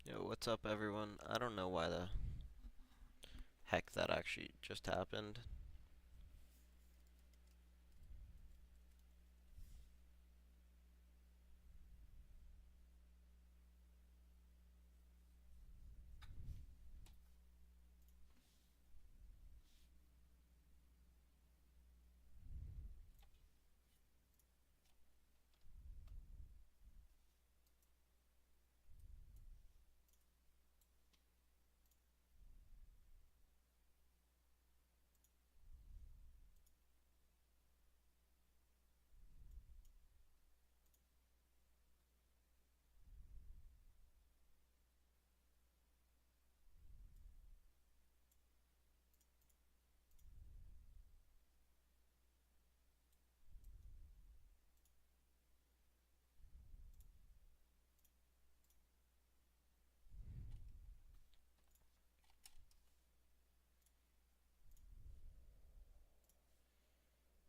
Yo, what's up, everyone? I don't know why the heck that actually just happened.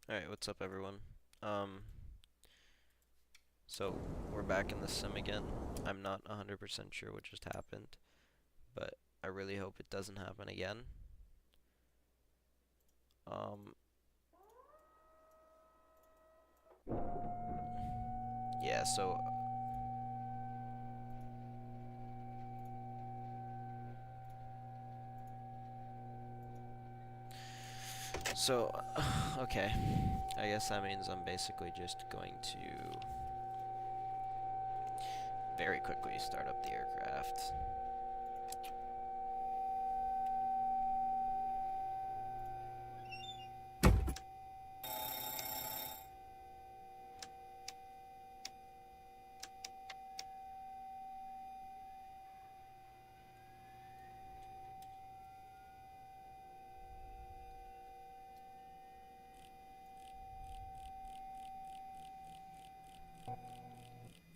Alright, what's up, everyone? Um, so we're back in the sim again. I'm not 100% sure what just happened, but I really hope it doesn't happen again. Um, yeah, so, okay. I guess that means I'm basically just going to very quickly start up the aircraft.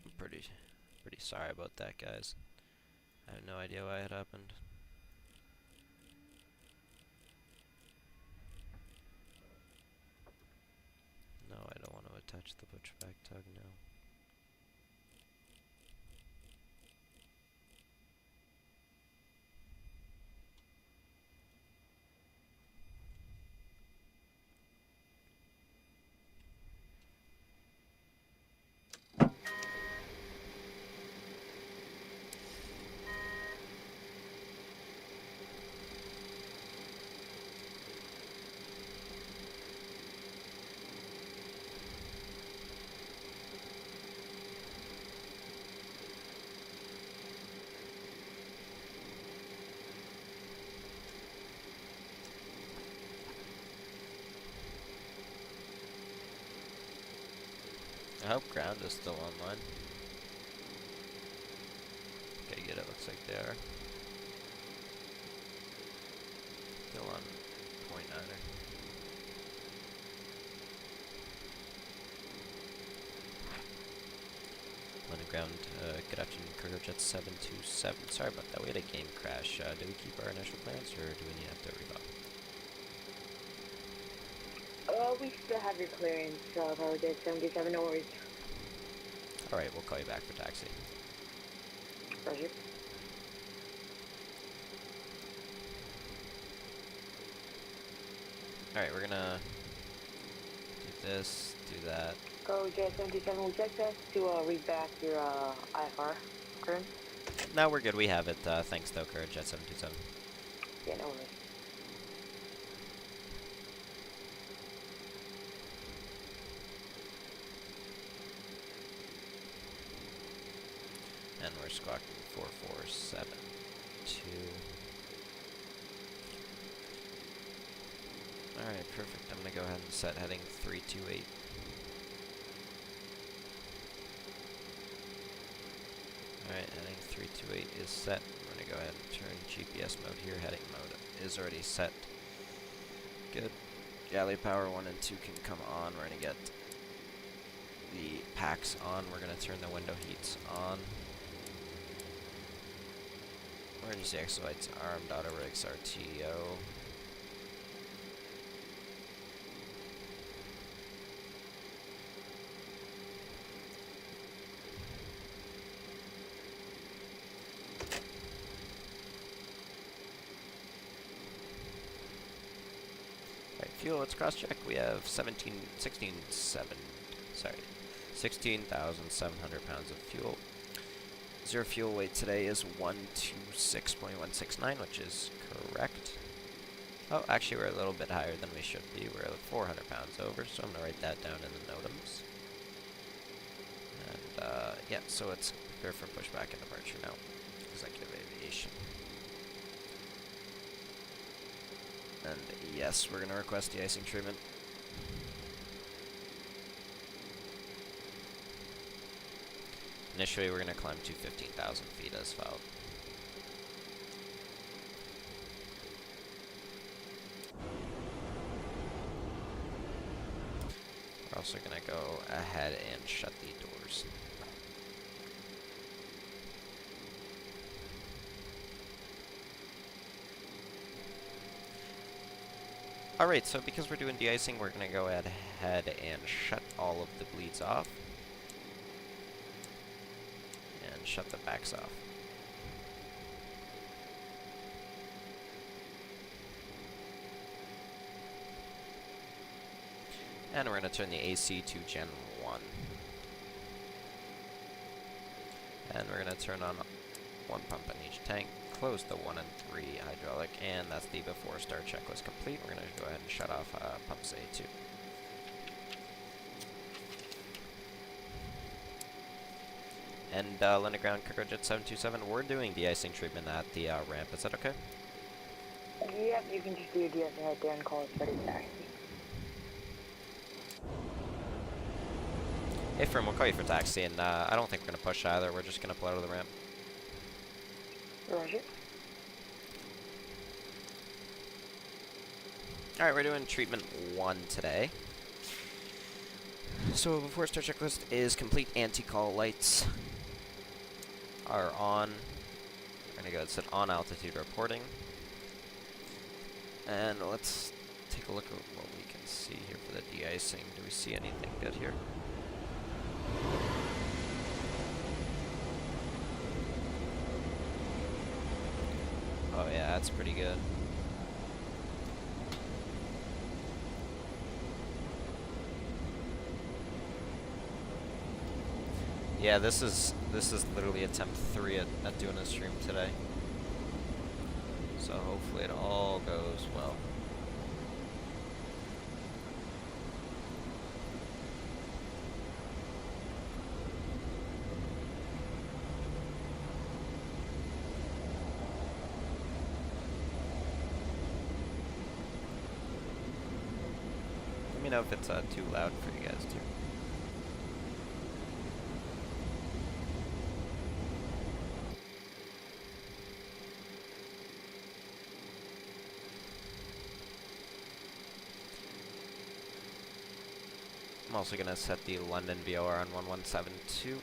I'm pretty sorry about that, guys. I have no idea why it happened. No, I don't want to attach the pushback tug now. I hope ground is still online. Okay, good, it looks like they are. Still on point niner. Landing ground, good afternoon, CargoJet 727. Sorry about that, we had a game crash. Do we keep our initial plans, or do we need to revow? We still have your clearance, CargoJet 727, no worries. Alright, we'll call you back for taxi. Roger. Alright, we're gonna do this, do that. CargoJet 727 will check that to read back your IFR current. Now we're good, we have it. Thanks though, CargoJet 727. Yeah, no worries. And we're squawking 4472. Alright, perfect. I'm gonna go ahead and set heading 328. Alright, heading 328 is set. I'm gonna go ahead and turn GPS mode here. Heading mode is already set. Good. Galley power 1 and 2 can come on. We're gonna get the packs on. We're gonna turn the window heats on. Emergency exit lights armed. Auto rigs RTO. fuel, let's cross-check. We have 16,700 pounds of fuel. Zero fuel weight today is 126.169, which is correct. Oh, actually, we're a little bit higher than we should be. We're 400 pounds over, so I'm going to write that down in the notams. And, yeah, so let's prepare for pushback and departure now. Executive aviation. And yes, we're going to request de-icing treatment. Initially, we're going to climb to 15,000 feet as filed. We're also going to go ahead and shut the doors. Alright, so because we're doing de-icing, we're going to go ahead and shut all of the bleeds off. And shut the backs off. And we're going to turn the AC to Gen 1. And we're going to turn on one pump in each tank, close the 1 and 3 hydraulic, and that's the before start checklist complete. We're going to go ahead and shut off pumps A2. And landing ground CargoJet 727, we're doing de-icing treatment at the ramp. Is that okay? Yep, you can just do your de-icing right there and call it ready taxi. Hey, Firm, we'll call you for taxi, and I don't think we're going to push either. We're just going to pull out of the ramp. Roger. Alright, we're doing treatment 1 today. So before start checklist is complete. Anti-call lights are on. We're going to go and set on altitude reporting. And let's take a look at what we can see here for the de-icing. Do we see anything good here? Oh yeah, that's pretty good. Yeah, this is literally attempt 3 at doing a stream today. So hopefully it all goes well. Let me know if it's too loud for you guys too. I'm also going to set the London VOR on 1172,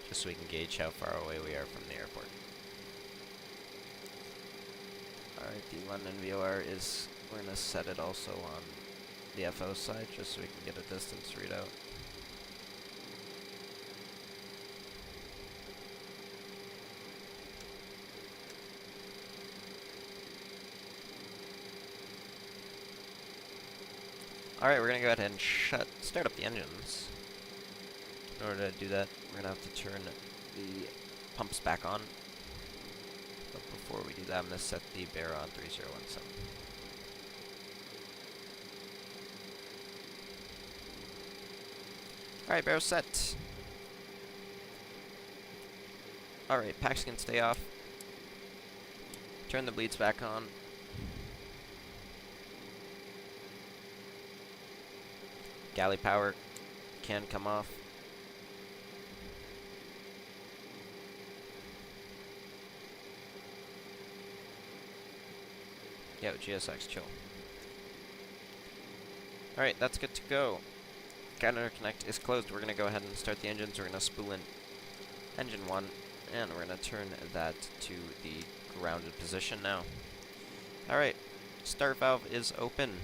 just so we can gauge how far away we are from the airport. Alright, the London VOR is, we're going to set it also on the FO side, just so we can get a distance readout. Alright, we're going to go ahead and start up the engines. In order to do that, we're going to have to turn the pumps back on. But before we do that, I'm going to set the bearer on 3017. Alright, barrel set. Alright, packs can stay off. Turn the bleeds back on. Galley power can come off. Yo, GSX, chill. Alright, that's good to go. Counter connect is closed. We're going to go ahead and start the engines. We're going to spool in engine 1, and we're going to turn that to the grounded position now. Alright, start valve is open.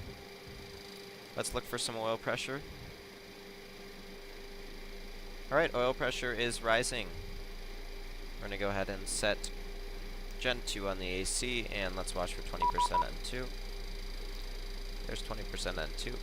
Let's look for some oil pressure. Alright, oil pressure is rising. We're going to go ahead and set Gen 2 on the AC, and let's watch for 20% N2. there's 20% N2.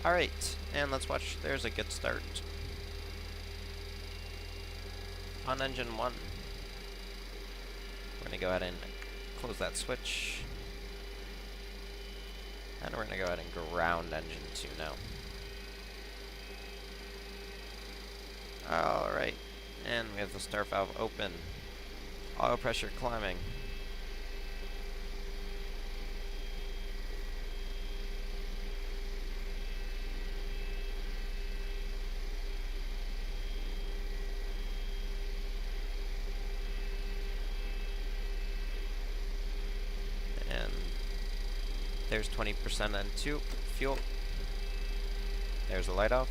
Alright, and let's watch. There's a good start. On engine 1, we're going to go ahead and close that switch. And we're going to go ahead and ground engine 2 now. Alright, and we have the start valve open. Oil pressure climbing. There's 20% N2 fuel. There's the light off.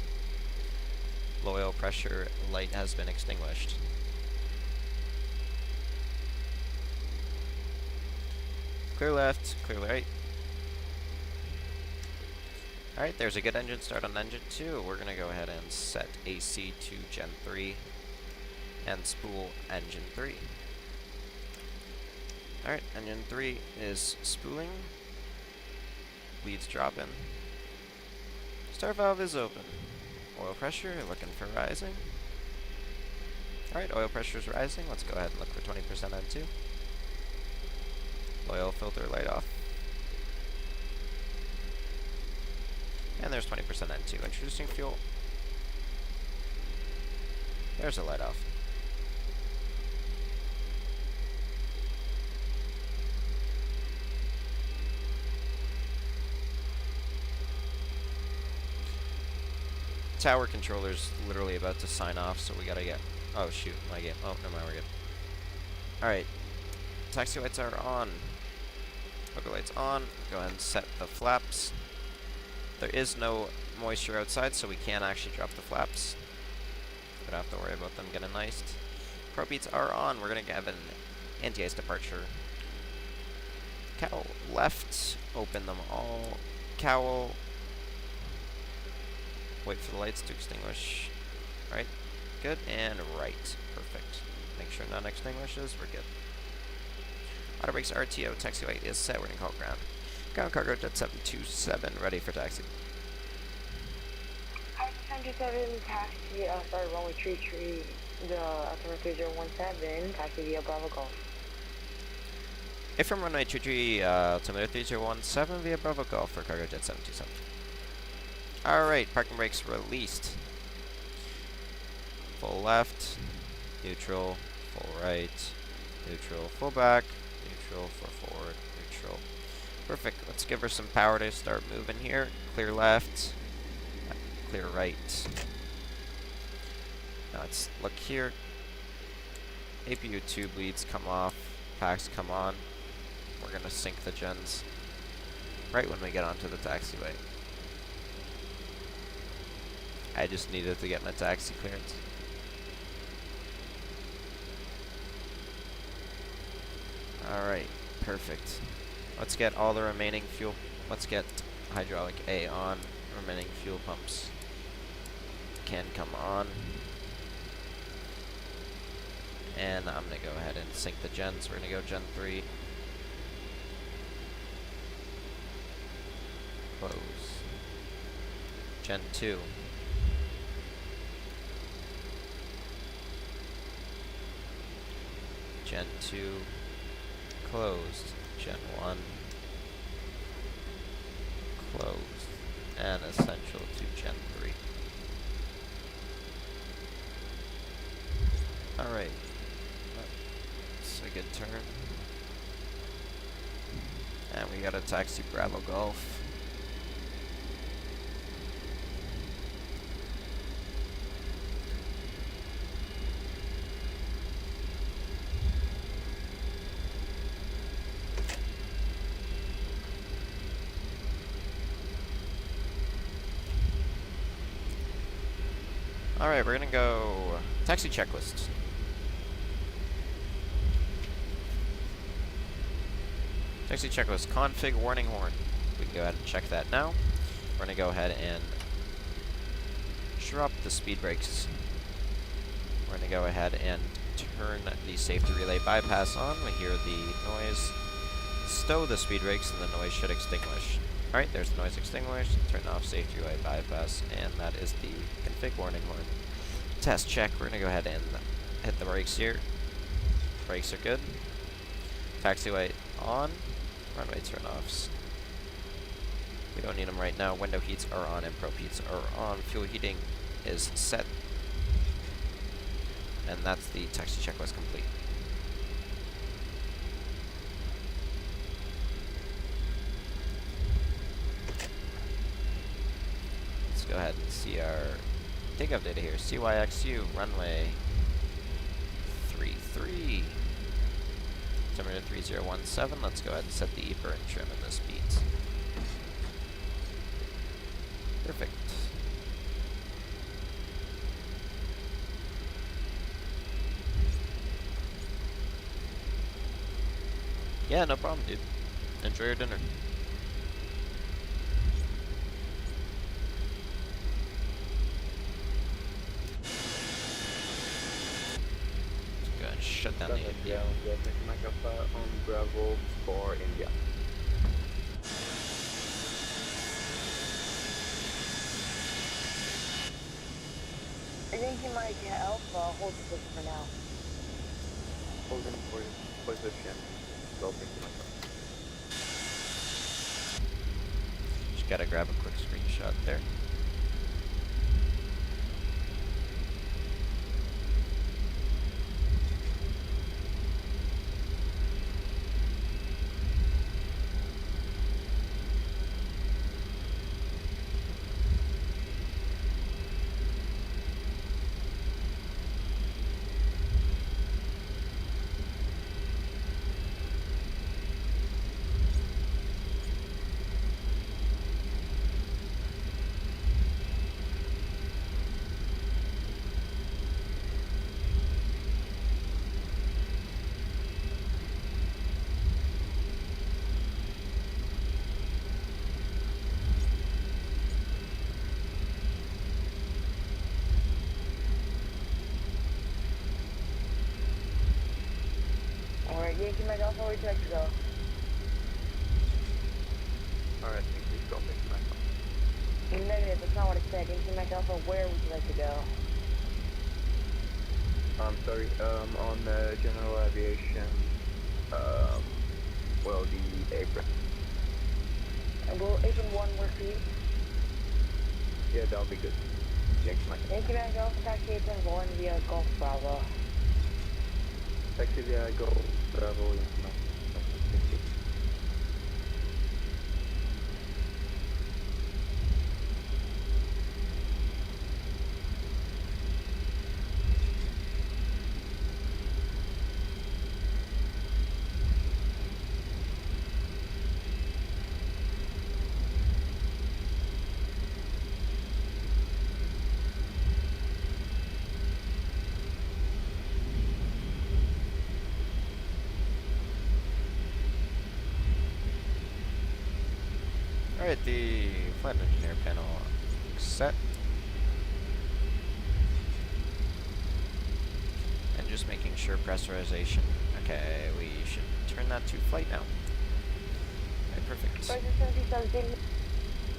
Low oil pressure light has been extinguished. Clear left, clear right. Alright, there's a good engine start on engine 2. We're going to go ahead and set AC to Gen 3 and spool engine 3. Alright, engine 3 is spooling. Leads dropping. Start valve is open. Oil pressure looking for rising. Alright, oil pressure is rising. Let's go ahead and look for 20% N2. Oil filter light off. And there's 20% N2. Introducing fuel. There's a light off. Tower controller's literally about to sign off, so we gotta get... Oh, shoot, my game. Oh, never mind, we're good. Alright. Taxi lights are on. Poker lights on. Go ahead and set the flaps. There is no moisture outside, so we can actually drop the flaps. We don't have to worry about them getting iced. Pro beats are on. We're gonna have an anti-ice departure. Cowl left. Open them all. Cowl. Wait for the lights to extinguish. Right. Good. And right. Perfect. Make sure none extinguishes. We're good. Auto brakes RTO. Taxi light is set. We're going to call ground. Ground CargoJet 727. Ready for taxi. Hi, 727 taxi. Sorry, runway 33. The altimeter 3017. Taxi via Bravo Golf. From runway 23, altimeter 3017 via Bravo Golf for CargoJet 727. Alright, parking brakes released. Full left, neutral, full right, neutral, full back, neutral, full forward, neutral. Perfect. Let's give her some power to start moving here. Clear left, clear right. Now let's look here. APU tube leads come off, packs come on. We're going to sync the gens right when we get onto the taxiway. I just needed to get my taxi clearance. Alright, perfect. Let's get all the remaining fuel. Let's get hydraulic A on. Remaining fuel pumps can come on. And I'm going to go ahead and sync the gens. We're going to go Gen 3. Close. Gen 2. Gen 2 closed, Gen 1 closed, and essential to Gen 3. Alright, that's a good turn. And we got a taxi Bravo Golf. Alright, we're gonna go taxi checklist. Taxi checklist config warning horn. We can go ahead and check that now. We're going to go ahead and drop the speed brakes. We're going to go ahead and turn the safety relay bypass on. We hear the noise. Stow the speed brakes and the noise should extinguish. Alright, there's the noise extinguished. Turn off safety relay bypass, and that is the config warning horn. Test check. We're going to go ahead and hit the brakes here. Brakes are good. Taxiway on. Runway turn-offs. We don't need them right now. Window heats are on and probe heats are on. Fuel heating is set. And that's the taxi checklist complete. Let's go ahead and see our takeoff data here. CYXU runway 33. Altimeter 3017. Let's go ahead and set the burn trim and the speeds. Perfect. Yeah, no problem, dude. Enjoy your dinner. Let's go ahead and shut down the API. On Bravo for India. I think you might get Alpha. Hold the position for now. Holding for position. Well, thank you, Michael. Just gotta grab a quick screenshot there. Alright, Yankee Mike Alpha, where would you like to go? Alright, thank you. Go back to Michael. Negative, that's not what it said. Yankee Mike Alpha, where would you like to go? I'm sorry, on the general aviation, well, the Airframe. And will Apron 1 work for you? Yeah, that'll be good. Thanks, Michael. Yankee Mike Alpha, taxi Apron 1 via Golf Bravo. Taxi via Go Bravo, Yankee Mike. Thank you. Alright, the flight engineer panel set. And just making sure pressurization. Okay, we should turn that to flight now. Okay, perfect. First, 77,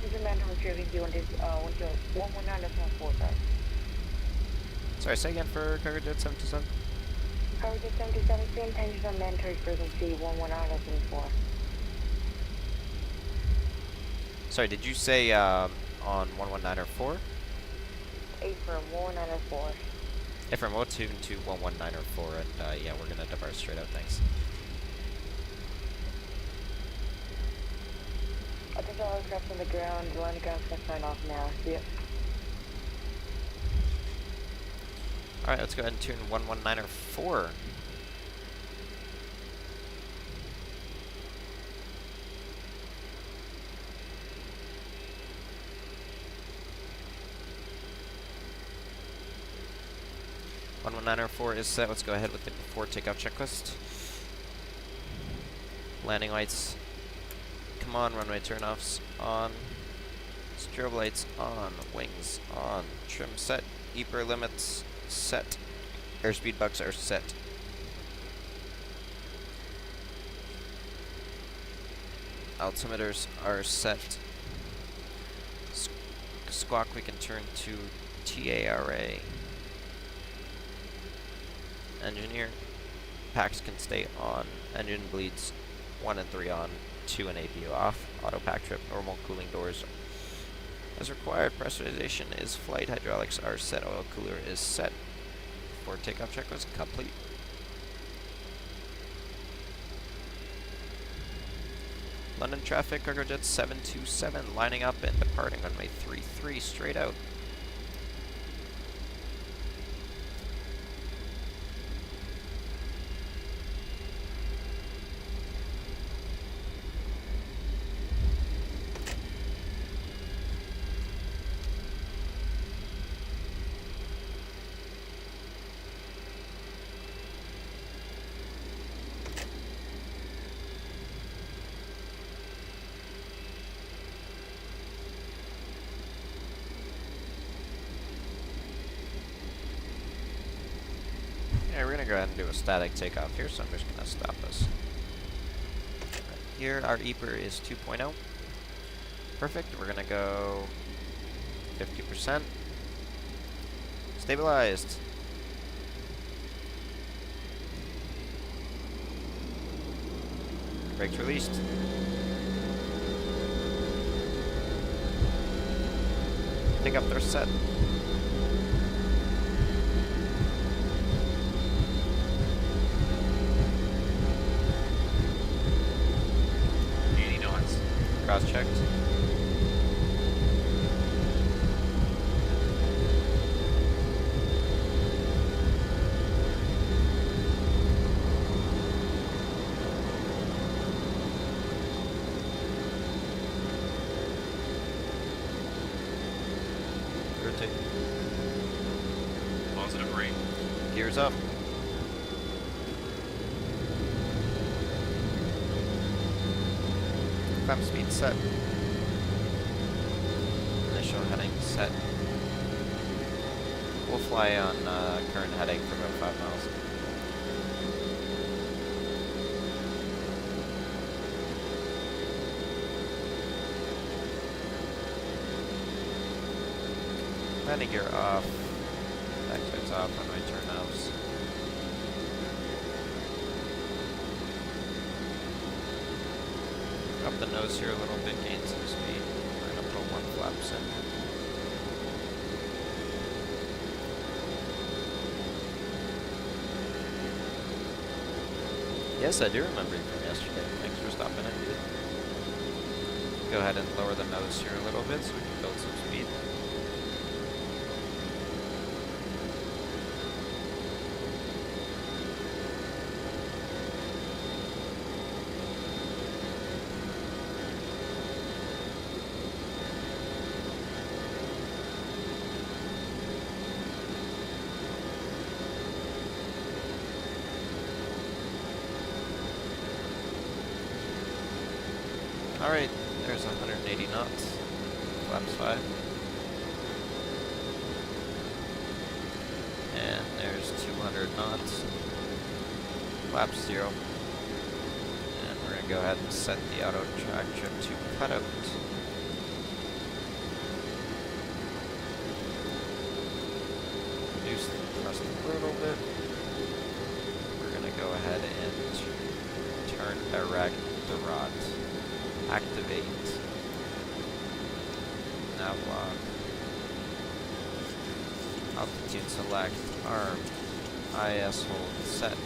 this is Manhattan Retrieving 119.4, sorry. Sorry, say again for CargoJet 727. CargoJet 727, same tensions on mandatory frequency 119.4. Sorry, did you say on 119 or 4? Airframe 119.4. Airframe, we'll tune to 119 or 4, and yeah, we're gonna depart straight out, thanks. I think all aircraft on the ground, the landing ground's gonna sign off now. See ya. Alright, let's go ahead and tune 119 or 4. Niner 4 is set. Let's go ahead with the before takeoff checklist. Landing lights come on, runway turnoffs on, strobe lights on, wings on, trim set, EPR limits set, airspeed bucks are set. Altimeters are set. Squawk we can turn to TARA. Engineer. Packs can stay on. Engine bleeds 1 and 3 on. 2 and APU off. Auto pack trip. Normal cooling doors as required. Pressurization is flight. Hydraulics are set. Oil cooler is set. Before takeoff check was complete. London traffic, CargoJet 727 lining up and departing runway 33 straight out. Yeah, we're gonna go ahead and do a static takeoff here, so I'm just gonna stop us. Right here, our EPR is 2.0. Perfect, we're gonna go 50%. Stabilized. Brakes released. Takeoff thrust set. Cross-checked. Rotate. Positive rate. Gears up. Climb speed set. Initial heading set. We'll fly on current heading for about 5 miles. Landing gear off. Backside off. Runway turnoffs. Up the nose here a little bit, gain some speed. We're gonna put 1 flaps in. Yes, I do remember you from yesterday. Thanks for stopping in, dude. Go ahead and lower the nose here a little bit so we can build some speed. Alright, there's 180 knots. Flaps 5. And there's 200 knots. Flaps 0. And we're going to go ahead and set the auto track trip to cutout. Reduce the thrust a little bit. We're going to go ahead and turn direct the rod. Activate. Nav lock. Altitude select. Arm. IS hold. Set.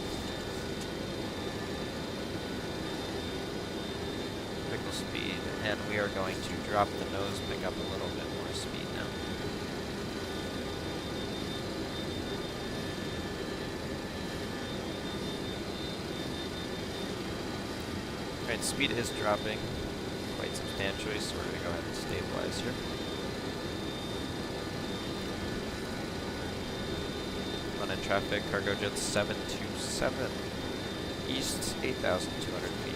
Critical speed. And we are going to drop the nose, pick up a little bit more speed now. Alright, speed is dropping quite substantially, so we're going to go ahead and stabilize here. London traffic, CargoJet 727, east 8,200 feet.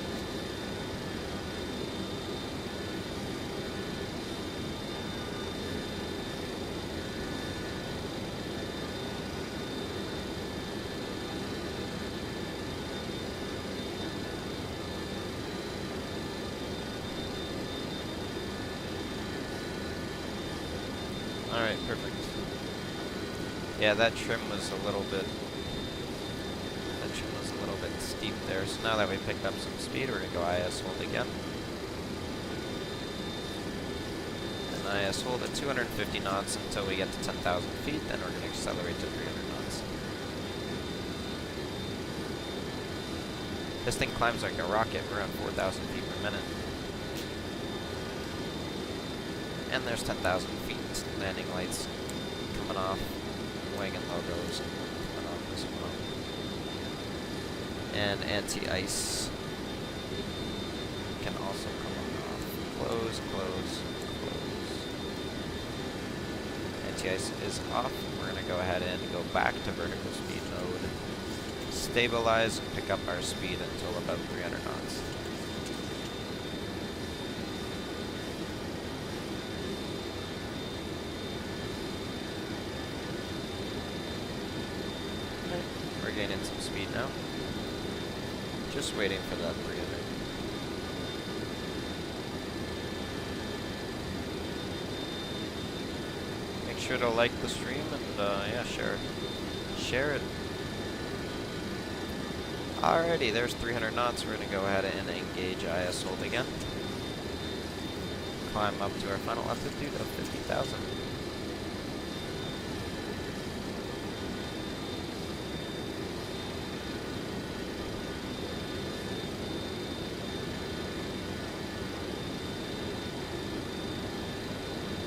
Yeah, that trim was a little bit steep there. So now that we picked up some speed, we're gonna go IS hold again. And IS hold at 250 knots until we get to 10,000 feet, then we're gonna accelerate to 300 knots. This thing climbs like a rocket, we're around 4,000 feet per minute. And there's 10,000 feet, landing lights coming off, wagon logos coming off as well. And anti-ice can also come off. Close, close, close. Anti-ice is off. We're gonna go ahead and go back to vertical speed mode. Stabilize and pick up our speed until about 300 knots. We're gaining some speed now. Just waiting for that 300. Make sure to like the stream and yeah, share it. Share it. Alrighty, there's 300 knots. We're gonna go ahead and engage IS hold again. Climb up to our final altitude of 50,000.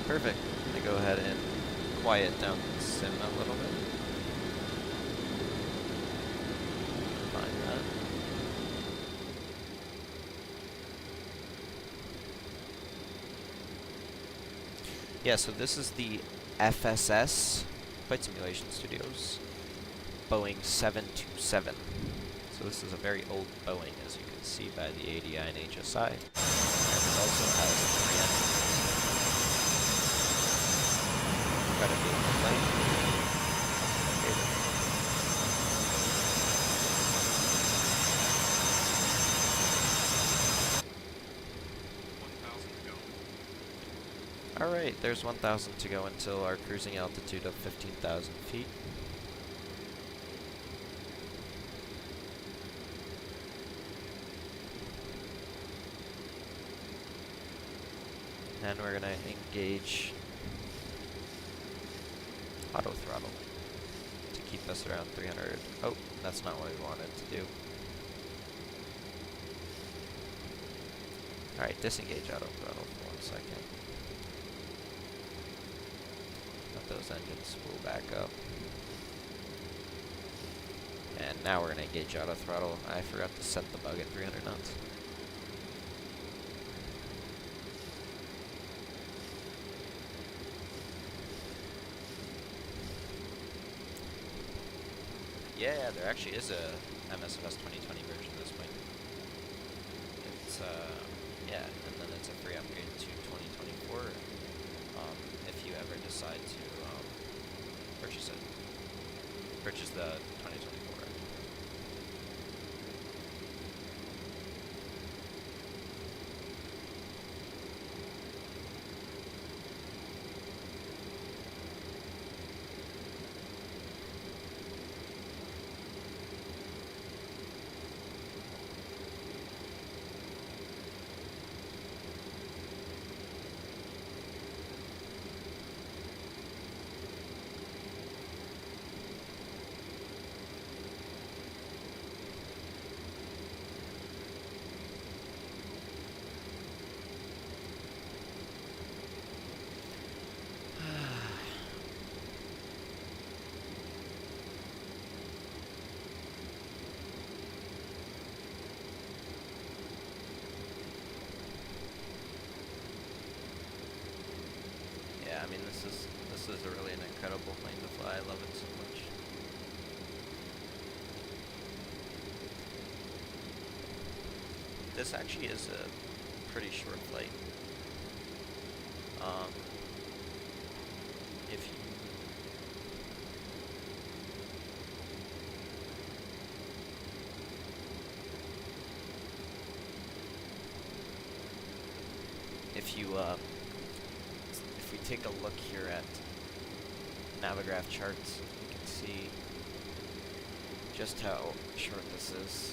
Perfect. I'm gonna go ahead and quiet down the sim a little bit. Find that. Yeah, so this is the FSS, Flight Simulation Studios, Boeing 727. So this is a very old Boeing, as you can see by the ADI and HSI. And it also has 3 engines. Incredibly old plane. Alright, there's 1,000 to go until our cruising altitude of 15,000 feet. And we're gonna engage auto throttle to keep us around 300. Oh, that's not what we wanted to do. Alright, disengage auto throttle for 1 second. Let those engines spool back up. And now we're gonna engage auto throttle. I forgot to set the bug at 300 knots. Yeah, there actually is a MSFS 2020 version of this plane. It's, yeah, and then it's a free upgrade to 2024 if you ever decide to purchase it. Purchase the 2024. I mean, this is a really an incredible plane to fly. I love it so much. This actually is a pretty short flight. If we take a look here at Navigraph charts, you see just how short this is.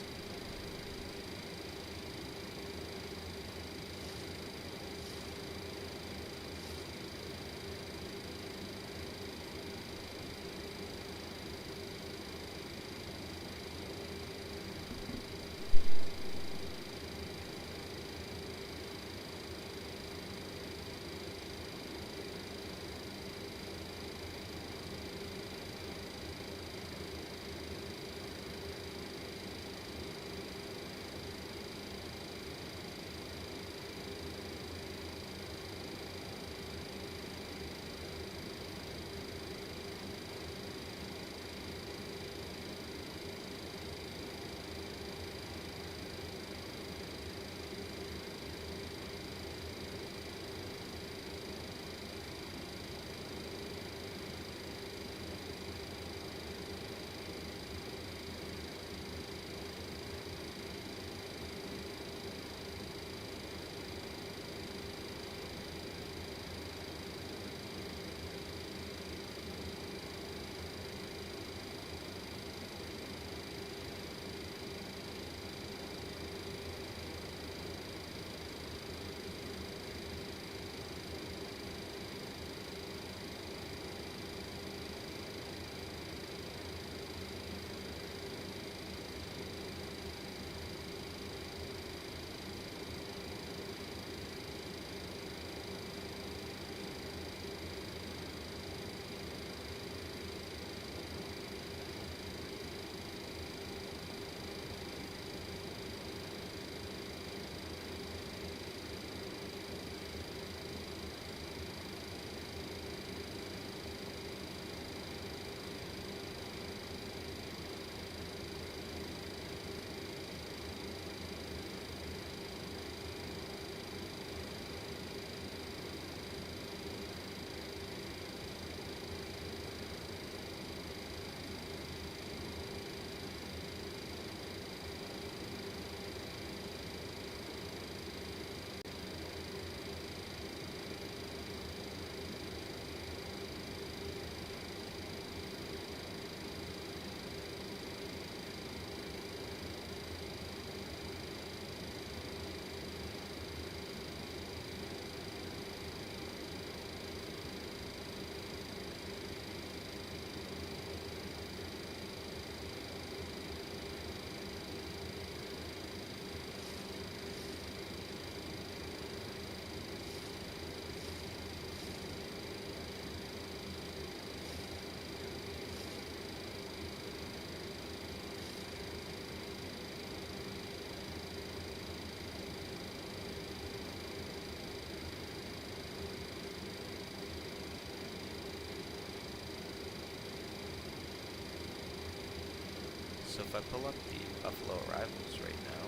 So if I pull up the Buffalo arrivals right now,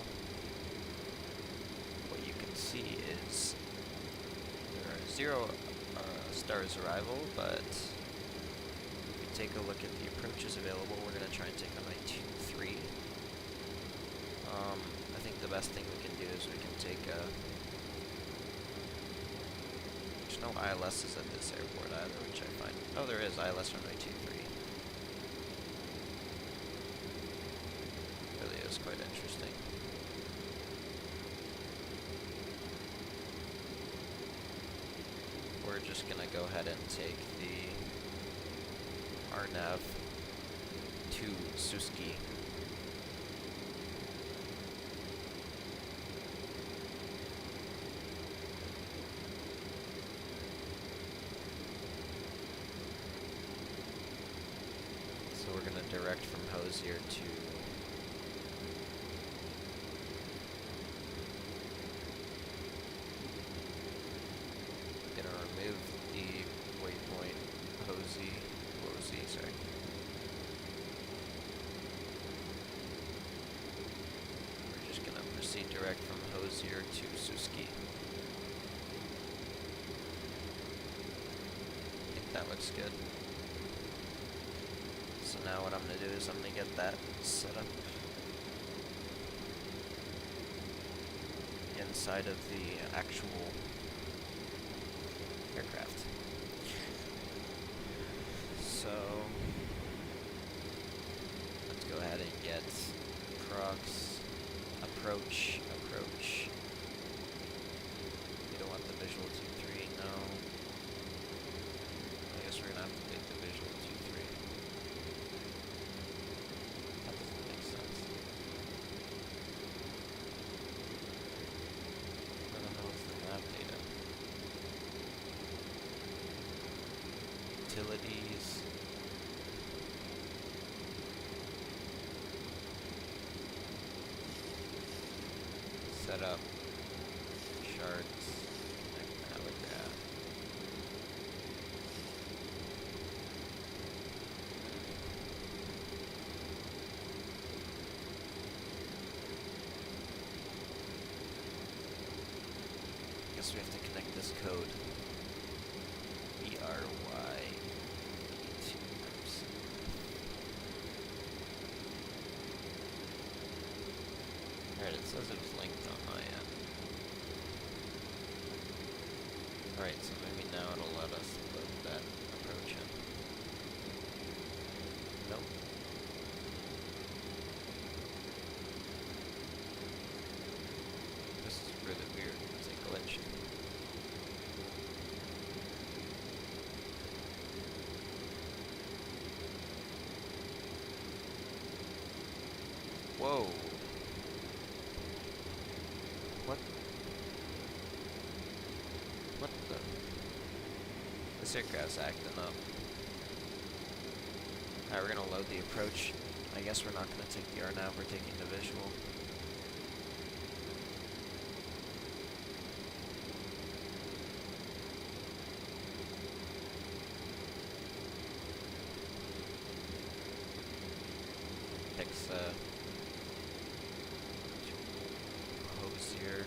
what you can see is there are 0 stars arrival, but if we take a look at the approaches available, we're going to try and take runway 23. I think the best thing we can do is we can take there's no ILSs at this airport either, which I find, oh there is ILS runway 23. Really is quite interesting. We're just gonna go ahead and take the RNAV to Suski. So we're gonna direct from Hosier to remove the waypoint Wozy, sorry. We're just gonna proceed direct from Hosier to Suski. I think that looks good. So now what I'm gonna do is I'm gonna get that set up inside of the actual aircraft. So get prox, approach. You don't want the visual 2-3, no. I guess we're gonna have to take the visual 2-3. That doesn't make sense. Where the hell is the map data? Utilities. Setup. Charts. Telegraph. Guess we have to connect this code. BRY. Alright, it says it was linked on my end. Alright, so maybe now it'll let us load that approach in. Nope. This is really weird. It's a glitch. Whoa. What the? This aircraft's acting up. Alright, we're gonna load the approach. I guess we're not gonna take the RNAV, we're taking the visual. Picks Hosier.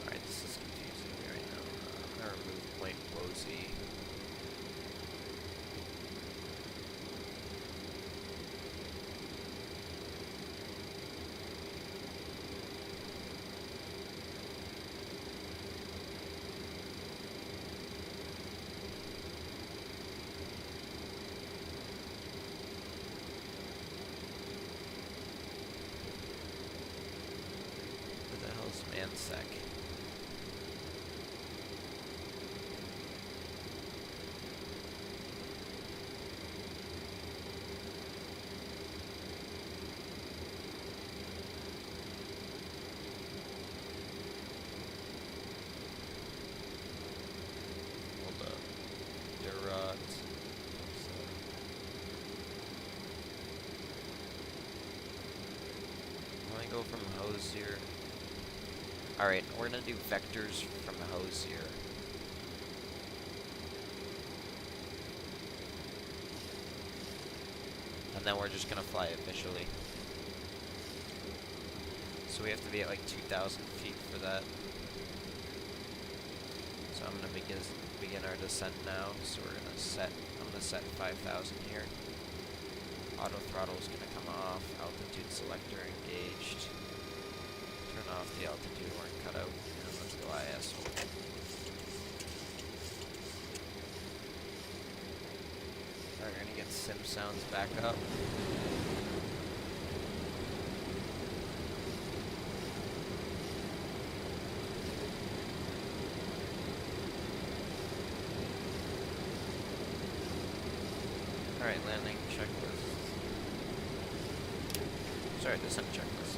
Alright, this is confusing me right now. I'm gonna remove point Wozy. Mansec. Hold up. Durot. Let me go from Hosier. Alright, we're gonna do vectors from Hosier. And then we're just gonna fly it visually. So we have to be at like 2,000 feet for that. So I'm gonna begin our descent now. So we're gonna set, I'm gonna set 5,000 here. Auto throttle is gonna come off, altitude selector engaged. Turn off the altitude horn cutout, and let's go IS. Alright, we're gonna get sim sounds back up. Alright, landing checklist. Sorry, descent checklist.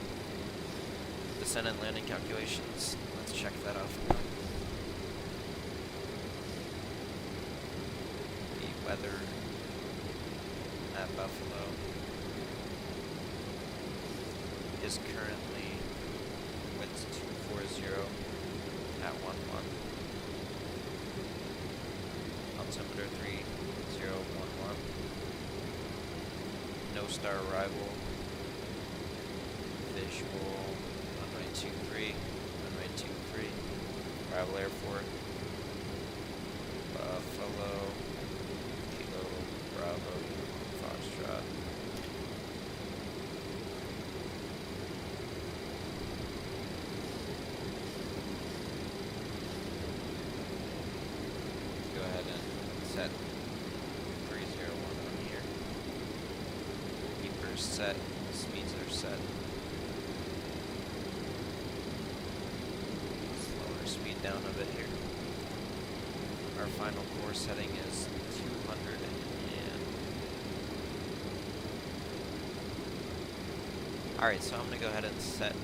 Descent and landing calculations. Let's check that off. The weather at Buffalo is currently winds 240 at 11. Altimeter 3011. No star arrival. Visual. Runway 23, Arrival Airport, Buffalo, Kilo, Bravo, Foxtrot. Go ahead and set set. Speeds are set. Slow our speed down a bit here. Our final course heading is 200 and... Alright, so I'm going to go ahead and set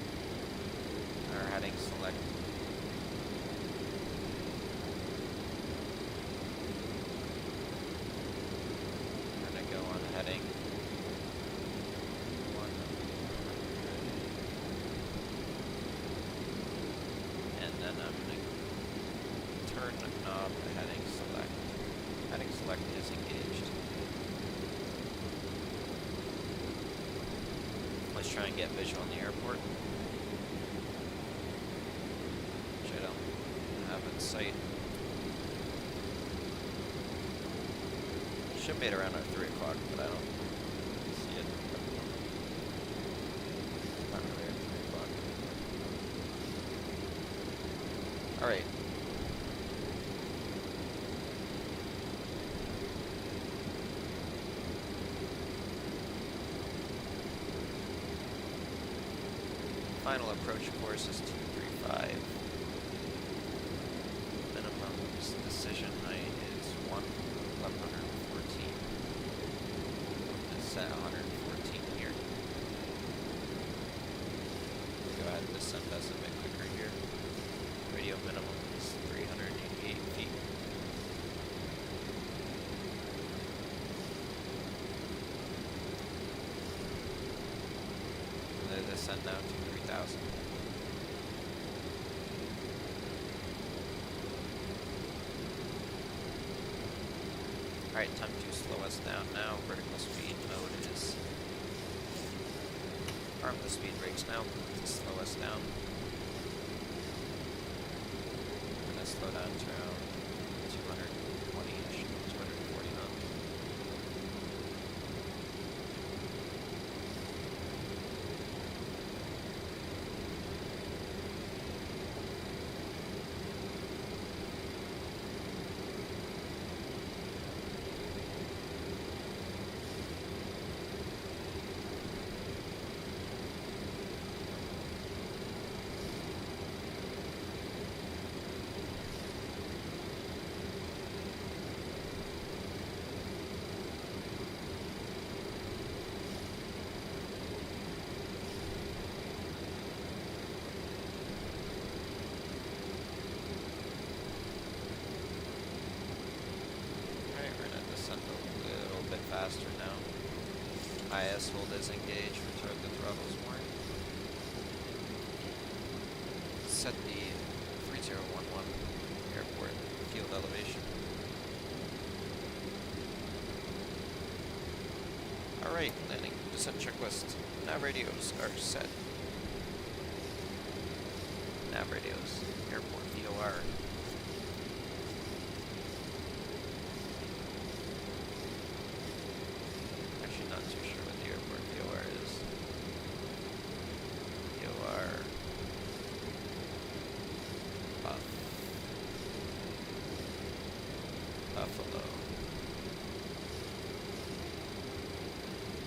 our heading select. We're going to go on heading 100. And then I'm going to turn the knob to heading select. Heading select is engaged. Let's try and get visual in the airport, which I don't have in sight. Should be at around 3 o'clock, but I don't see it. Not really at 3 o'clock. Alright. Final approach course is 235. Minimum decision height is 1114. It's set 114 here. Go ahead and descend us a bit quicker here. Radio minimum is 388 feet. And then descend down to 3,000. Alright, time to slow us down now. Vertical speed mode is... Arm the speed brakes now to slow us down. I'm going to slow down to around 220-ish, 240 knots. Faster now. IS hold is engaged. Retard the throttles more. Set the 3011 airport field elevation. Alright, landing descent checklist. Nav radios are set. Nav radios. Airport VOR.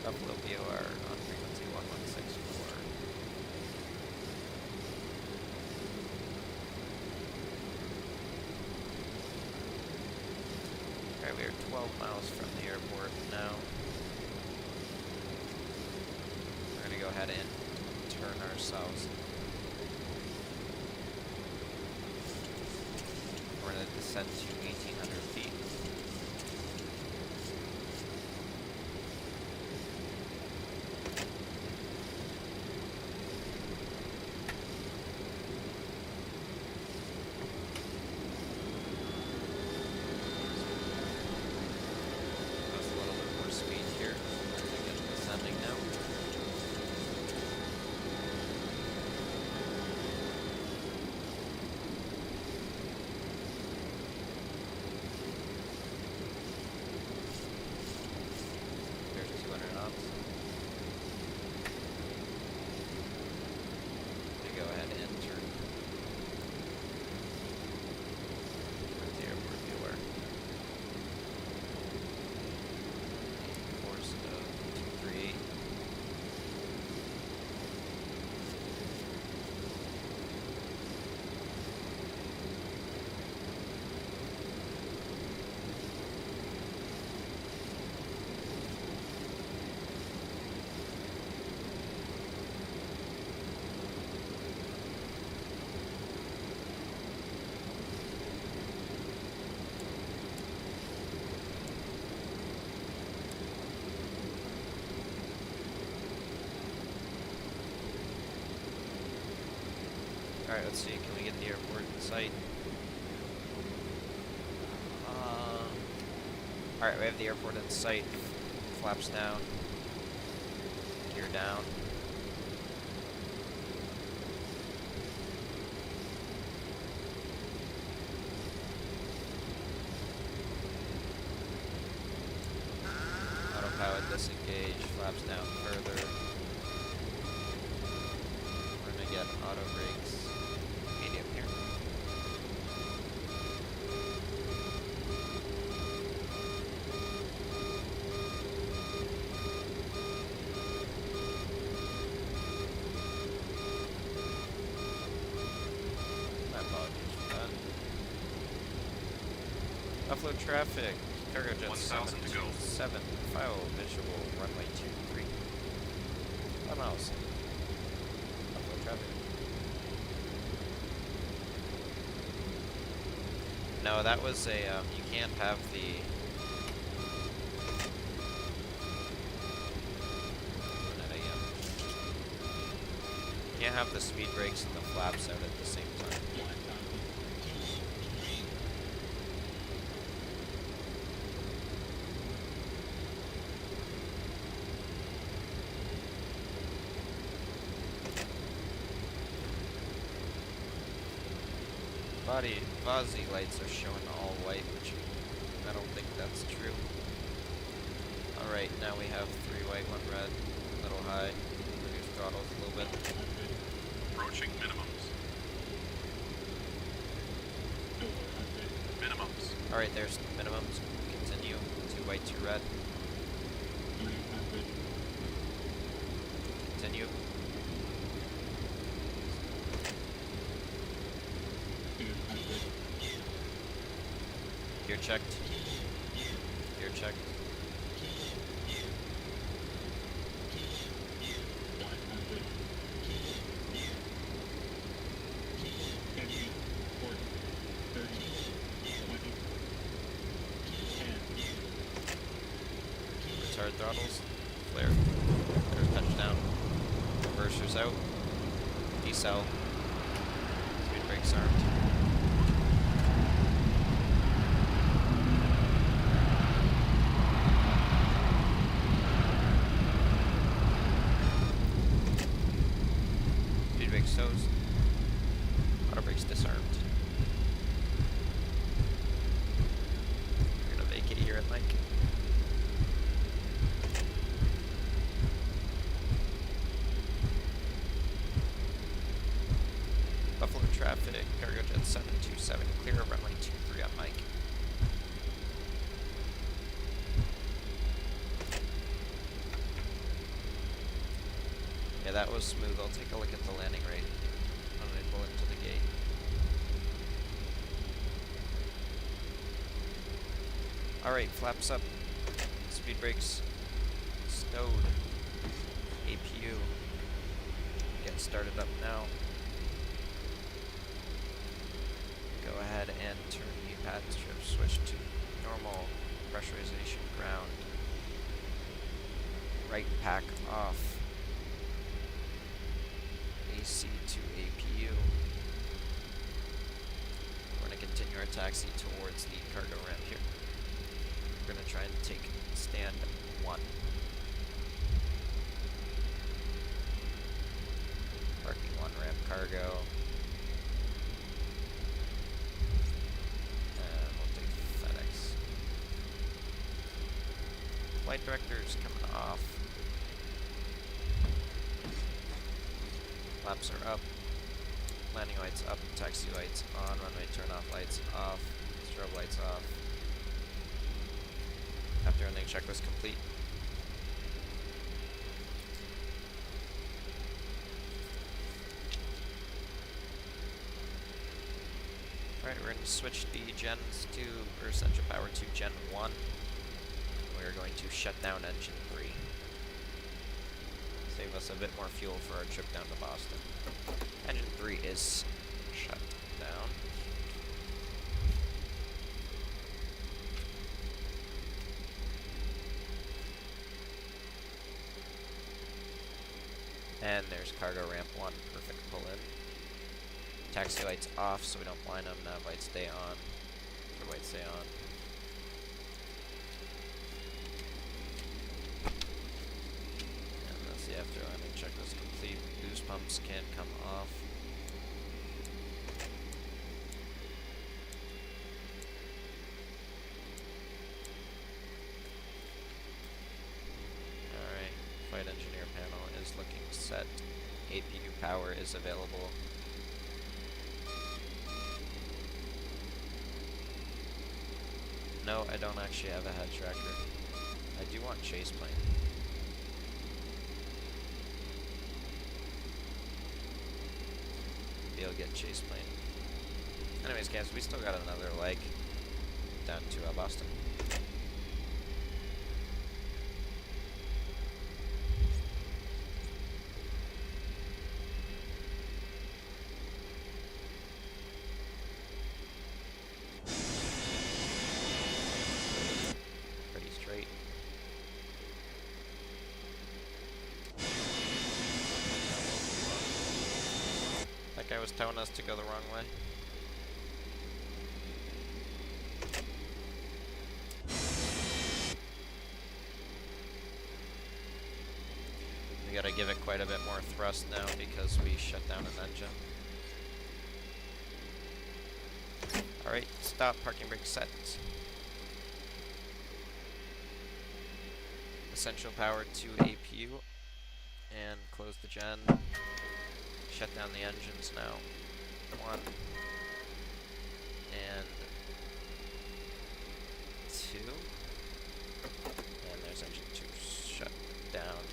Buffalo VOR on frequency 1164. Alright, we are 12 miles from the airport now. We're going to go ahead and turn ourselves. We're going to descend to 1,800 feet. Alright, let's see. Can we get the airport in sight? Alright, we have the airport in sight. Flaps down. Gear down. Autopilot disengage. Flaps down further. We're gonna get auto brakes. Medium here. My apologies for that. Buffalo traffic. CargoJet 727. File visual runway 23. 5 miles. Buffalo traffic. No, that was a, you can't have the... You can't have the speed brakes and the flaps out at the same time. VATSIM lights are showing all white, which I don't think that's true. Alright, now we have 3 white, 1 red, a little high, reduce throttles a little bit. Approaching minimums. Minimums. Alright, there's minimums. Continue. 2 white, 2 red. Continue. Gear checked. Gear checked. Retard throttles. Flare. There's touchdown. Reversers out. Decel. Speed brakes armed. Toes. Auto brakes disarmed. We're gonna vacate here at Mike. Buffalo traffic, CargoJet 727, clear of runway 23 on Mike. Yeah, that was smooth. I'll take a look at the landing rate when we pull into the gate. Alright, flaps up. Speed brakes. Stowed. APU. Getting started up now. Go ahead and turn the pad strip. Switch to normal pressurization ground. Right pack off. AC to APU. We're going to continue our taxi towards the cargo ramp here. We're going to try and take stand 1. Parking 1 ramp cargo. And we'll take FedEx. Flight director's coming off. Flaps are up, landing lights up, taxi lights on, runway turn off lights off, strobe lights off. After ending checklist complete. Alright, we're going to switch the gens to, or Central Power to Gen 1. We're going to shut down engine 3. Save us a bit more fuel for our trip down to Boston. Engine 3 is shut down. And there's cargo ramp 1, perfect pull in. Taxi lights off so we don't blind them. Nav lights stay on. Or lights stay on. And that's the after landing checklist complete. Boost pumps can come off. Alright, flight engineer panel is looking set. APU power is available. No, I don't actually have a head tracker. I do want chase plane. Maybe I'll get chase plane. Anyways, guys, we still got another leg down to Boston. Pretty straight. That guy was telling us to go the wrong way. We gotta give it quite a bit more thrust now because we shut down an engine. Alright, stop, parking brake set. Essential power to APU. And close the gen. Shut down the engines now. 1. And 2. And there's engine 2 shut down.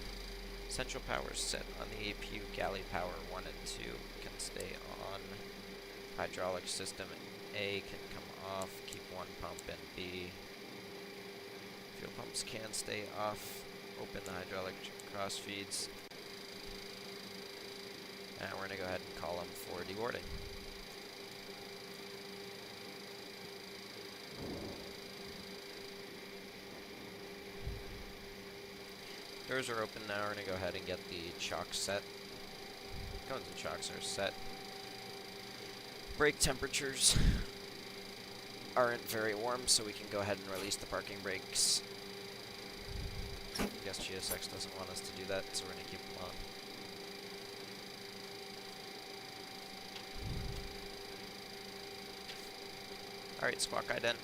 Central power set on the APU. Galley power 1 and 2 can stay on. Hydraulic system A can come off. Keep 1 pump and B. Fuel pumps can stay off. Open the hydraulic cross feeds. And we're going to go ahead and call them for deboarding. Doors are open now. We're going to go ahead and get the chocks set. Cones and chocks are set. Brake temperatures aren't very warm, so we can go ahead and release the parking brakes. I guess GSX doesn't want us to do that, so we're going to keep them on. Alright, squawk ident.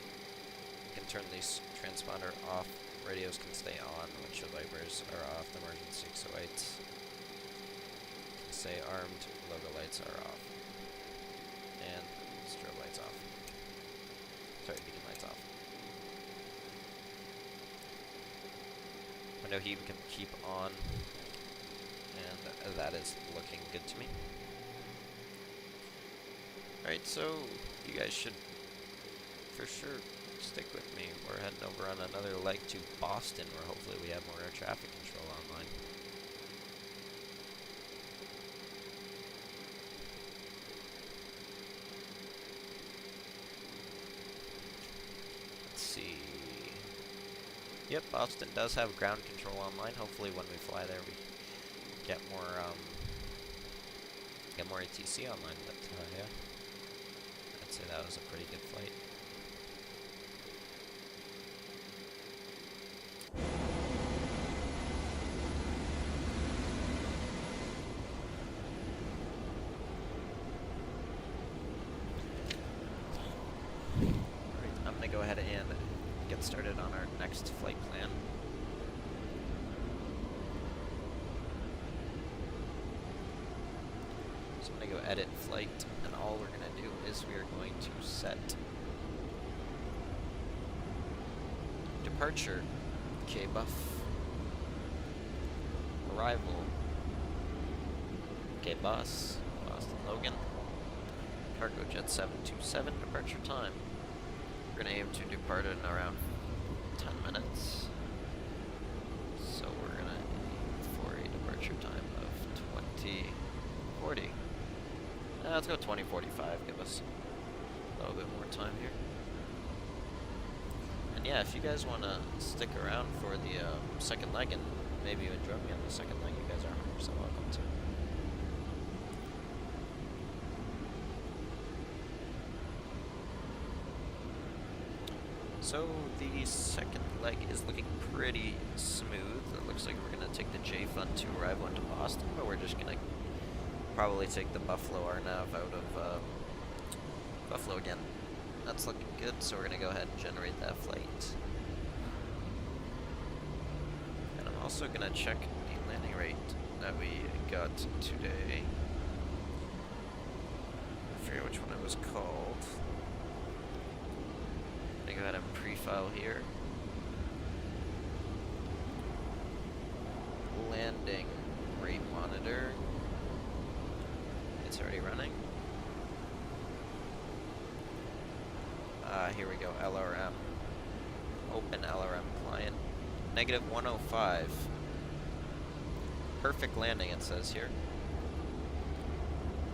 You can turn these transponder off. Radios can stay on. Windshield wipers are off. The emergency exit lights stay armed. Logo lights are off. And strobe lights off. Sorry, beacon lights off. Window heat we can keep on. And that is looking good to me. Alright, so you guys should for sure stick with me. We're heading over on another leg to Boston, where hopefully we have more air traffic control online. Let's see. Yep, Boston does have ground control online. Hopefully when we fly there we get more ATC online, but yeah. I'd say that was a pretty good flight. I'm going to go ahead and get started on our next flight plan. So I'm going to go edit flight, and all we're going to do is we are going to set departure, KBUF, arrival, KBOS, Boston Logan, CargoJet 727, departure time. We're going to aim to depart in around 10 minutes. So we're going to aim for a departure time of 20:40. Let's go 20:45, give us a little bit more time here. And yeah, if you guys want to stick around for the second leg and maybe even join me on the second leg, you guys are 100% welcome to. so the second leg is looking pretty smooth. It looks like we're going to take the J-Fun to arrival into Boston, but we're just going to probably take the Buffalo RNAV out of Buffalo again. That's looking good, so we're going to go ahead and generate that flight. And I'm also going to check the landing rate that we got today. I forget which one it was called. I'm going to go ahead and pre-file here. Landing rate monitor. It's already running. Here we go, LRM. Open LRM client. Negative 105. Perfect landing, it says here.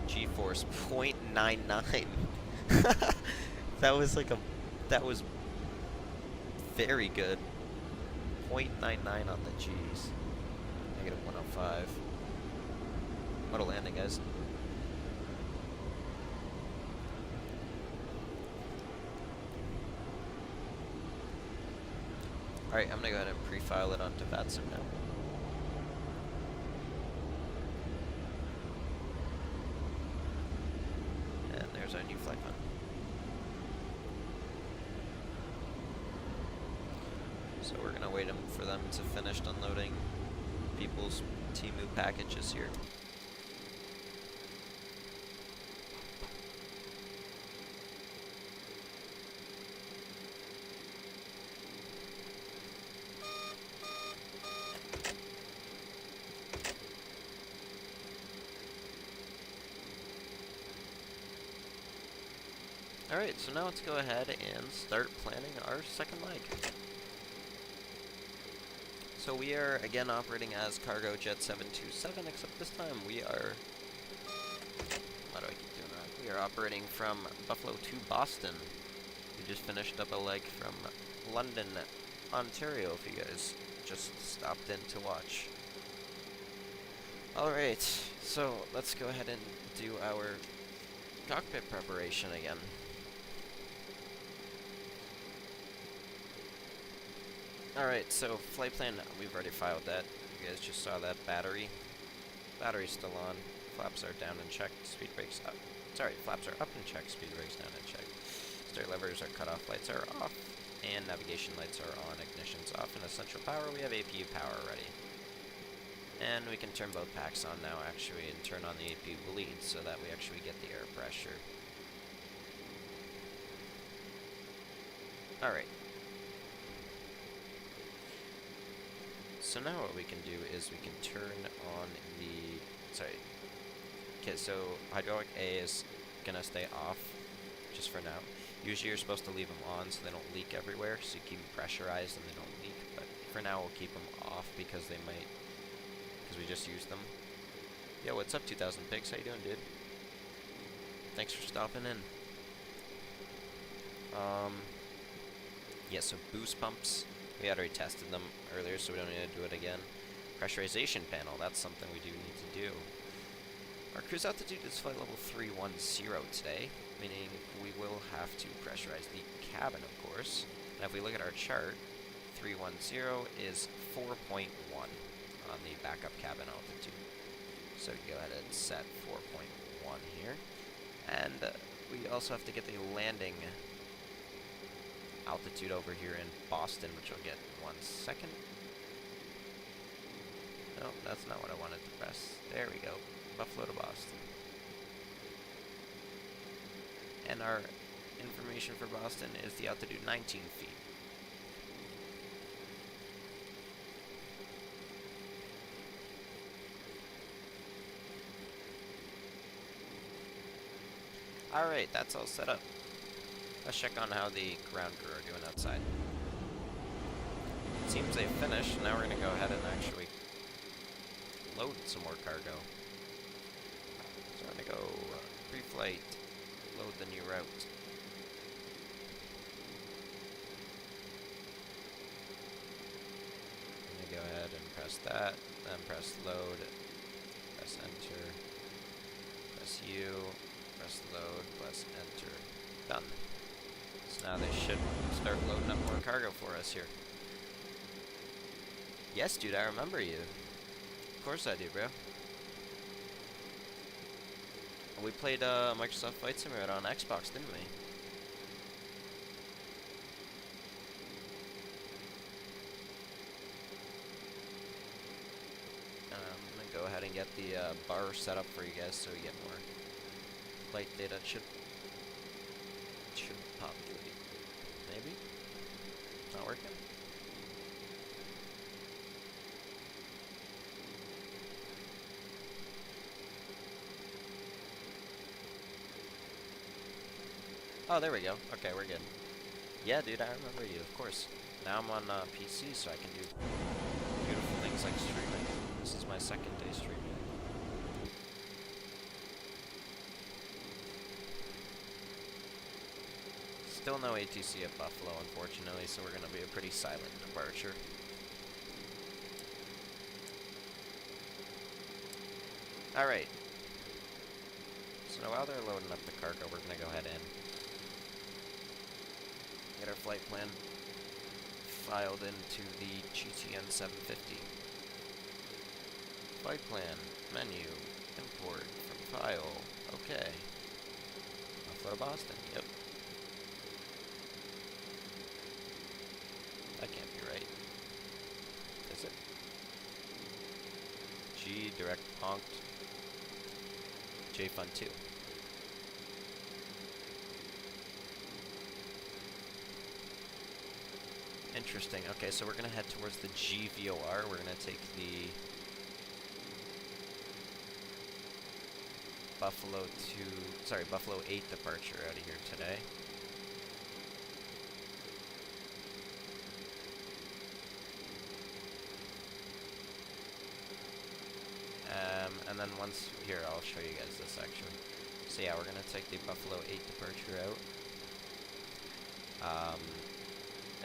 G-force 0.99. That was like that was very good. 0.99 on the G's. Negative 105. What a landing, guys. Alright, I'm gonna go ahead and pre-file it onto VATSIM now. And there's our new flight plan. So we're gonna wait for them to finish unloading people's Temu packages here. Alright, so now let's go ahead and start planning our second leg. So we are again operating as CargoJet 727, except this time we are... Why do I keep doing that? We are operating from Buffalo to Boston. We just finished up a leg from London, Ontario, if you guys just stopped in to watch. Alright, so let's go ahead and do our cockpit preparation again. Alright, so flight plan, we've already filed that. You guys just saw that battery. Battery's still on. Flaps are down and checked. Speed brakes up. Sorry, flaps are up and checked. Speed brakes down and checked. Start levers are cut off. Lights are off. And navigation lights are on. Ignition's off. And essential power, we have APU power ready. And we can turn both packs on now, actually, and turn on the APU bleed so that we actually get the air pressure. Alright. So now what we can do is we can turn on the, okay, so hydraulic A is gonna stay off, just for now. Usually you're supposed to leave them on so they don't leak everywhere, so you keep them pressurized and they don't leak, but for now we'll keep them off because they might, because we just used them. Yo, what's up 2000 pigs, how you doing, dude? Thanks for stopping in. Yeah, so boost pumps. We had already tested them earlier, so we don't need to do it again. Pressurization panel, that's something we do need to do. Our cruise altitude is flight level 310 today, meaning we will have to pressurize the cabin, of course. And if we look at our chart, 310 is 4.1 on the backup cabin altitude. So we go ahead and set 4.1 here. And we also have to get the landing altitude over here in Boston, which I'll get in 1 second. No, that's not what I wanted to press. There we go. Buffalo to Boston. And our information for Boston is the altitude 19 feet. Alright, that's all set up. Let's check on how the ground crew are doing outside. It seems they've finished. Now we're going to go ahead and actually load some more cargo. So I'm going to go pre-flight, load the new route. I'm going to go ahead and press that, then press load, press enter, press U, press load, press enter. Done. Now they should start loading up more cargo for us here. Yes, dude, I remember you. Of course I do, bro. We played Microsoft Flight Simulator on Xbox, didn't we? I'm gonna go ahead and get the bar set up for you guys so you get more flight data. Should populate. Maybe? Not working? Oh, there we go. Okay, we're good. Yeah, dude, I remember you, of course. Now I'm on PC, so I can do beautiful things like streaming. This is my second day streaming. Still no ATC at Buffalo, unfortunately, so we're going to be a pretty silent departure. Alright. So while they're loading up the cargo, we're going to go ahead and get our flight plan filed into the GTN 750. Flight plan, menu, import from file, okay. Buffalo, Boston, yep. That can't be right. Is it? G, direct honked. J Fun 2. Interesting. Okay, so we're gonna head towards the GVOR. We're gonna take the Buffalo 8 departure out of here today. And then once, here, I'll show you guys this actually. So yeah, we're gonna take the Buffalo 8 departure out.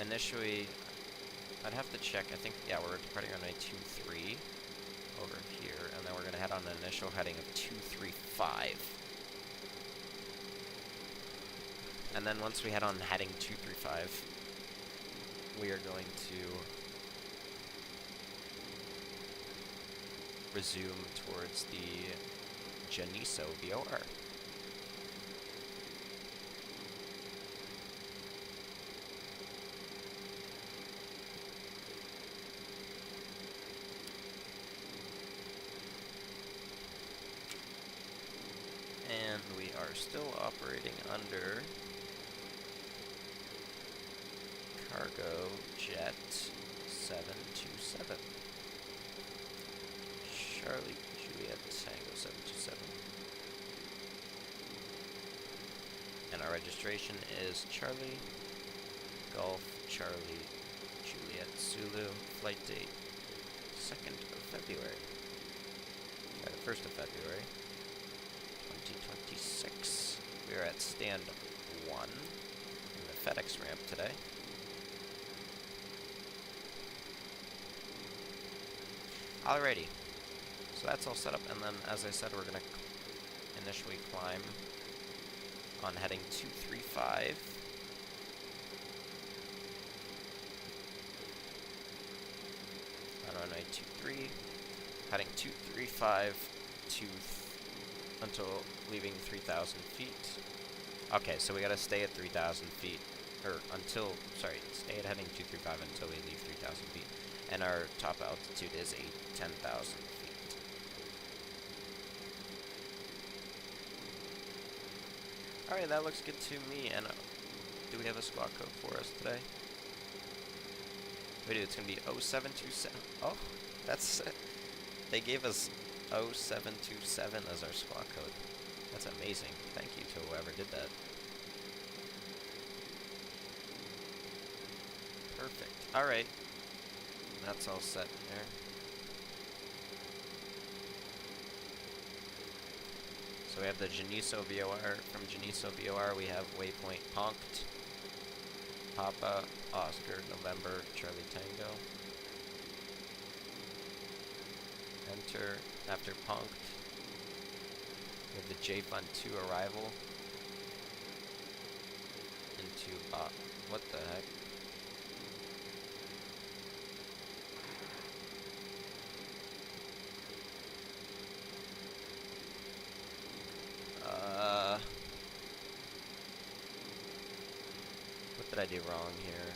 Initially, I'd have to check, I think, yeah, we're departing on a 2-3 over here, and then we're gonna head on an initial heading of 235. And then once we head on heading 235, we are going to resume towards the Geneseo VOR. And we are still operating under CargoJet 727. Charlie Juliet Tango 727. And our registration is Charlie Golf Charlie Juliet Zulu. Flight date 2nd of February. Sorry, 1st of February 2026. We are at stand 1 in the FedEx ramp today. Alrighty. So that's all set up, and then, as I said, we're going to initially climb on heading 235. On runway 23, heading 235 until leaving 3,000 feet. Okay, so we got to stay at 3,000 feet, or stay at heading 235 until we leave 3,000 feet, and our top altitude is 10,000 feet. Alright, that looks good to me, and do we have a squawk code for us today? We do, it's going to be 0727. Oh, that's, they gave us 0727 as our squawk code. That's amazing. Thank you to whoever did that. Perfect. Alright. That's all set there. So we have the Geneseo VOR. From Geneseo VOR, we have waypoint Ponct, Papa, Oscar, November, Charlie Tango. Enter. After Ponct, we have the J Fun 2 arrival into What the heck? What did I do wrong here?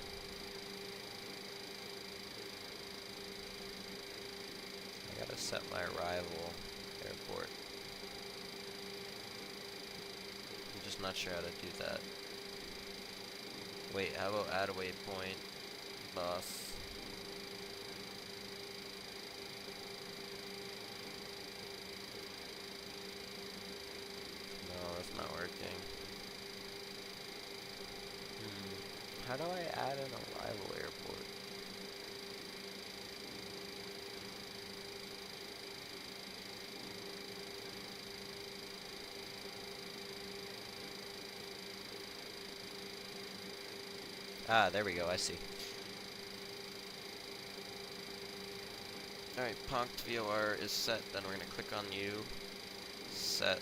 I gotta set my arrival airport. I'm just not sure how to do that. Wait, how about add a waypoint, boss? No, that's not working. How do I add an arrival airport? Ah, there we go, I see. Alright, Ponct VOR is set, then we're gonna click on you. Set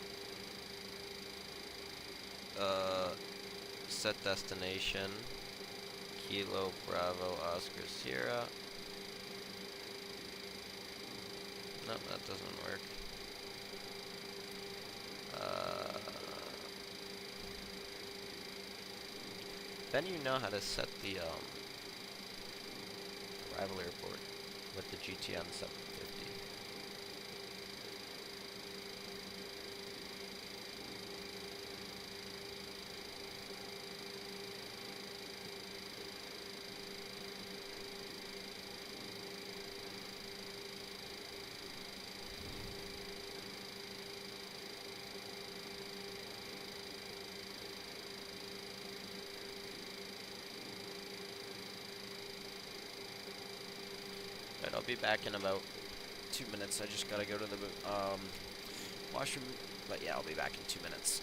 set destination. Kilo Bravo Oscar Sierra. Nope, that doesn't work. Then you know how to set the arrival airport with the GTN 750. Right, I'll be back in about 2 minutes. I just gotta go to the washroom, but yeah, I'll be back in 2 minutes.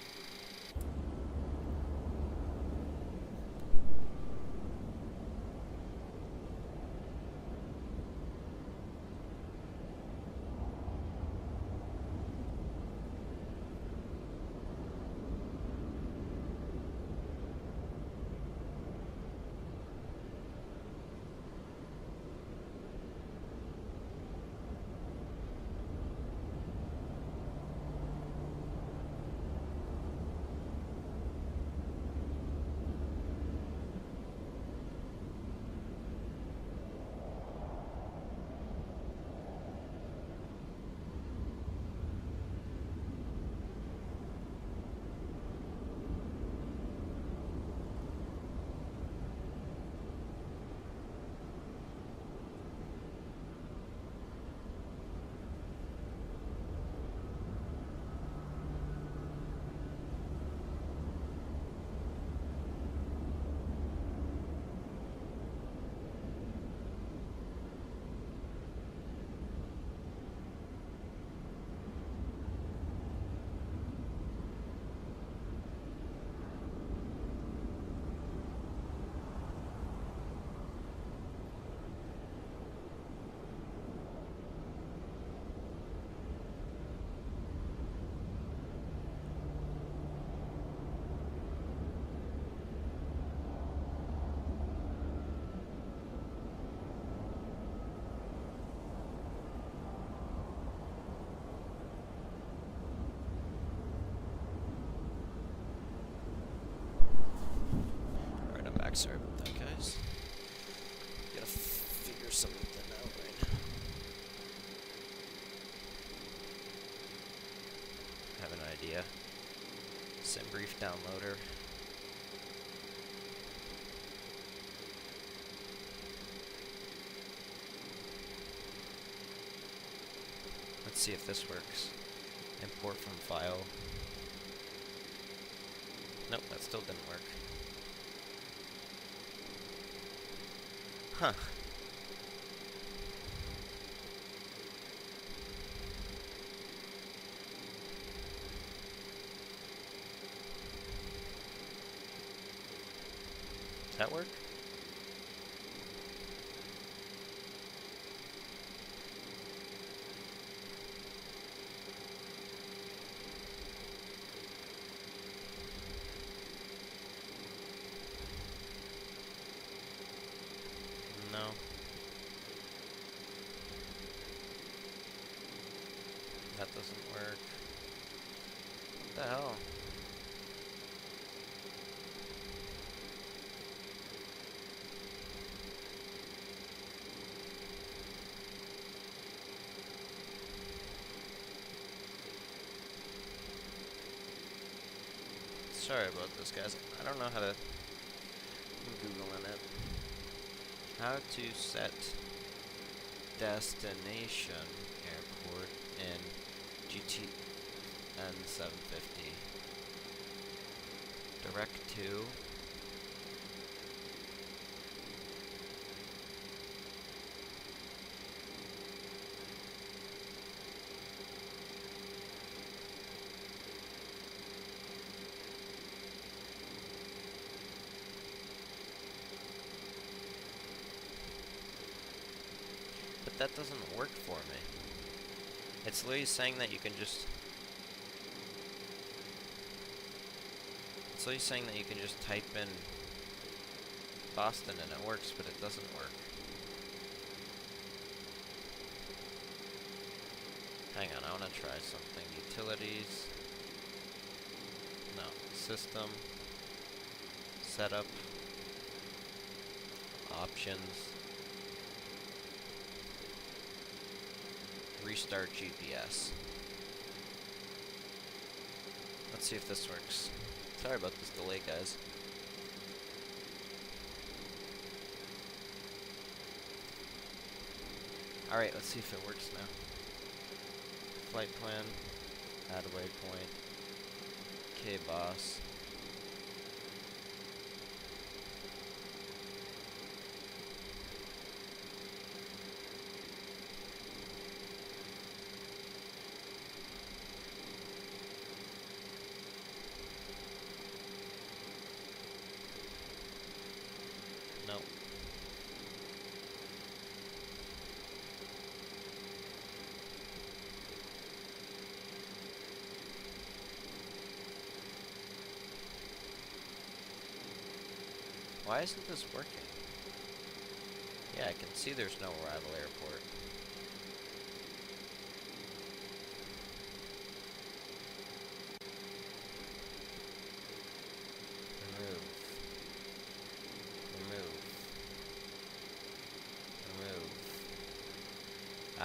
Sorry about that, guys. Gotta figure something out right now. Have an idea. Sim brief downloader. Let's see if this works. Import from file. Nope, that still didn't work. Huh. Does that work? That doesn't work. What the hell? Sorry about this, guys. I don't know how to... I'm Googling it. How to set destination airport in GTN 750. Direct to... But that doesn't work for me. It's literally saying that you can just... It's literally saying that you can just type in Boston and it works, but it doesn't work. Hang on, I want to try something. Utilities. No. System. Setup. Options. Restart GPS. Let's see if this works. Sorry about this delay, guys. Alright, let's see if it works now. Flight plan. Add waypoint. KBOS. No. Why isn't this working? Yeah, I can see there's no arrival airport. Remove.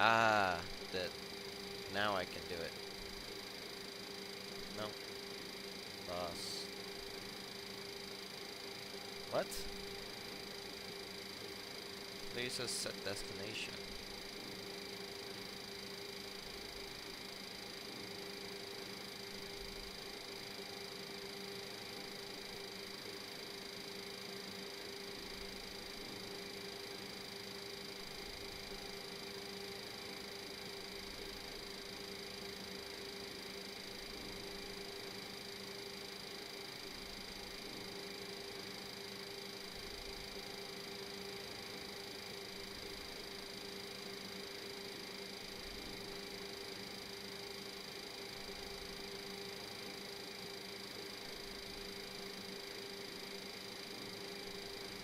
Ah, that. Now I can do it. Nope. Boss. What? It says set destination.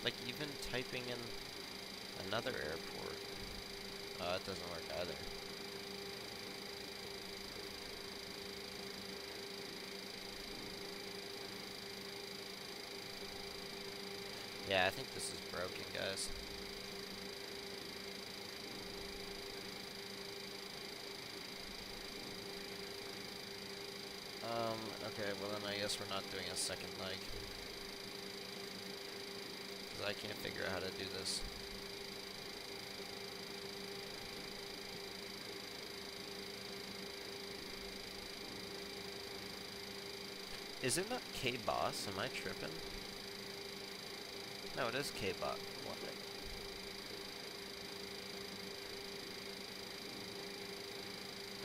Like, even typing in another airport, it doesn't work either. Yeah, I think this is broken, guys. Okay, well then I guess we're not doing a second leg. I can't figure out how to do this. Is it not KBOS? Am I tripping? No, it is KBOS. What?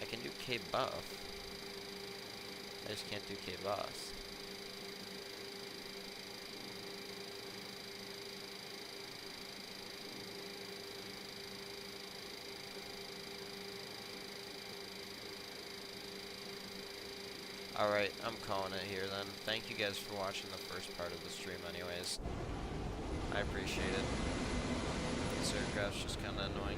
I can do KBUF. I just can't do KBOS. Alright, I'm calling it here then. Thank you guys for watching the first part of the stream anyways. I appreciate it. This aircraft's just kinda annoying.